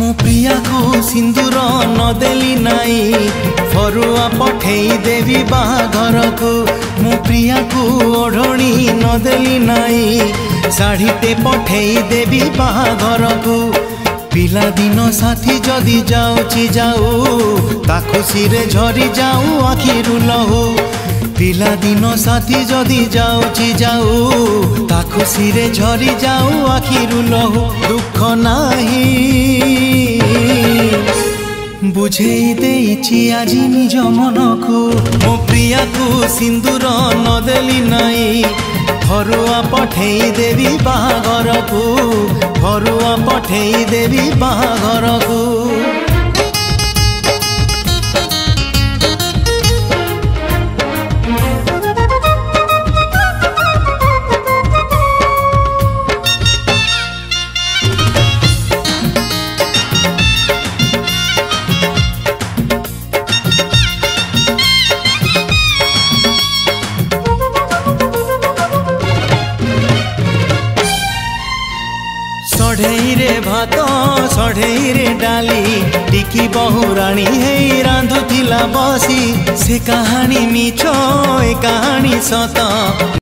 मो प्रिया को सिंदूर नदेली नाई फरुआ पठेई देवी बाहाघर को। मो प्रिया को ओढ़णी नदेली नाई शाढ़ीटे पठेई देवी बाहाघर को। पिला दिन साथी जदि जाऊची जाऊ ता खुशी रे झरी जाऊ आखिरु लहू। पिला दिन साथी जदि जाऊची जाऊ ता खुशी रे झरी जाऊ आखिरु लहू। दुख नाही बुझेई देइछि आजी निज मन को। मो प्रिया को सिंदूर नदेली नाई फरुआ पठेई देवी बाहाघर को। फरुआ पठेई देवी बाहाघर को। सढ़ई रे भात सढ़ई रे डाली टिकी बहुराणी है रांधुथिला बसी। से कहानी मिछ ए कहानी सत।